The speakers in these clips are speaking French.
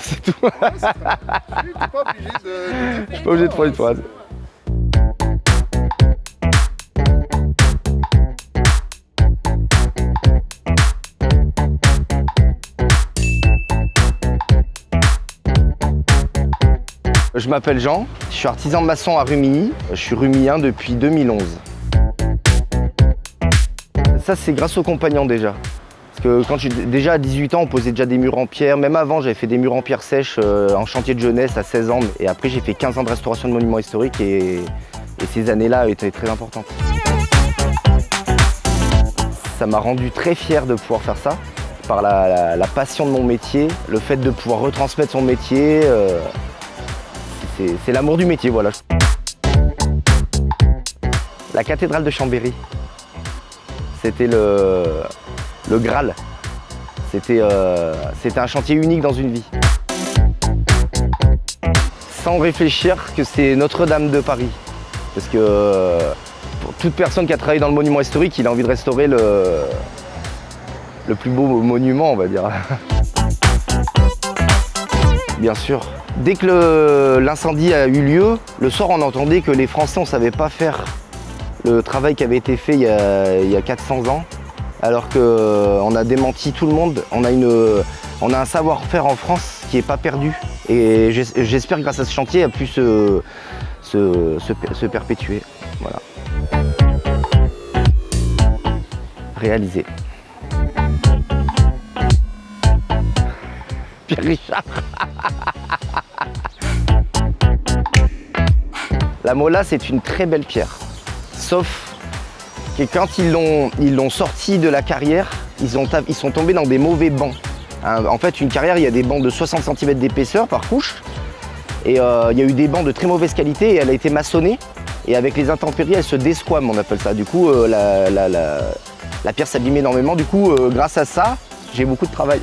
c'est tout. Ouais, c'est pas... T'es pas obligé de... Je suis pas obligé de faire une phrase. Je m'appelle Jean, je suis artisan maçon à Rumilly. Je suis rumillien depuis 2011. Ça, c'est grâce aux compagnons déjà. Parce que déjà à 18 ans, on posait déjà des murs en pierre. Même avant, j'avais fait des murs en pierre sèche en chantier de jeunesse à 16 ans. Et après, j'ai fait 15 ans de restauration de monuments historiques et ces années-là étaient très importantes. Ça m'a rendu très fier de pouvoir faire ça, par la passion de mon métier, le fait de pouvoir retransmettre son métier. C'est l'amour du métier, voilà. La cathédrale de Chambéry, c'était le Graal. C'était un chantier unique dans une vie. Sans réfléchir que c'est Notre-Dame de Paris. Parce que pour toute personne qui a travaillé dans le monument historique, il a envie de restaurer le plus beau monument, on va dire. Bien sûr. Dès que l'incendie a eu lieu, le soir on entendait que les Français ne savaient pas faire le travail qui avait été fait il y a 400 ans, alors qu'on a démenti tout le monde. On a un savoir-faire en France qui n'est pas perdu. Et j'espère que grâce à ce chantier, il a pu se perpétuer. Voilà. Réalisé. Pierre Richard. La mola, c'est une très belle pierre. Sauf que quand ils l'ont sorti de la carrière, ils sont tombés dans des mauvais bancs. En fait, une carrière, il y a des bancs de 60 cm d'épaisseur par couche. Et il y a eu des bancs de très mauvaise qualité et elle a été maçonnée. Et avec les intempéries, elle se desquame, on appelle ça. Du coup, la pierre s'abîme énormément. Du coup, grâce à ça, j'ai beaucoup de travail.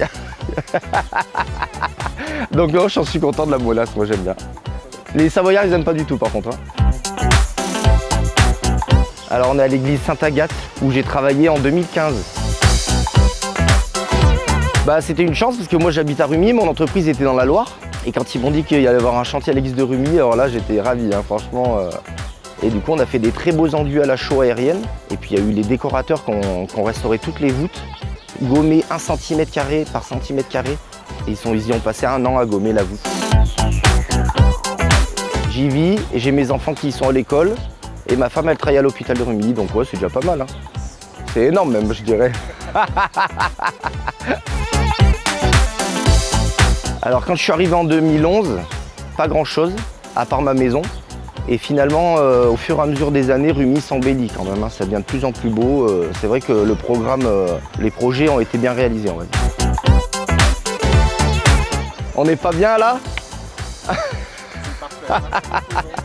Donc non, j'en suis content de la molasse, moi j'aime bien. Les Savoyards, ils n'aiment pas du tout par contre. Alors on est à l'église Sainte-Agathe, où j'ai travaillé en 2015. C'était une chance parce que moi j'habite à Rumilly, mon entreprise était dans la Loire. Et quand ils m'ont dit qu'il y allait avoir un chantier à l'église de Rumilly, alors là j'étais ravi, franchement. Et du coup on a fait des très beaux enduits à la chaux aérienne. Et puis il y a eu les décorateurs qui ont restauré toutes les voûtes, gommé 1 cm² par cm². Et ils y ont passé 1 an à gommer la voûte. J'y vis et j'ai mes enfants qui sont à l'école. Et ma femme elle travaille à l'hôpital de Rumilly, donc ouais c'est déjà pas mal. C'est énorme même je dirais. Alors quand je suis arrivé en 2011, pas grand chose, à part ma maison. Et finalement, au fur et à mesure des années, Rumilly s'embellit quand même, ça devient de plus en plus beau. C'est vrai que le programme, les projets ont été bien réalisés, on va dire. On n'est pas bien là? C'est parfait.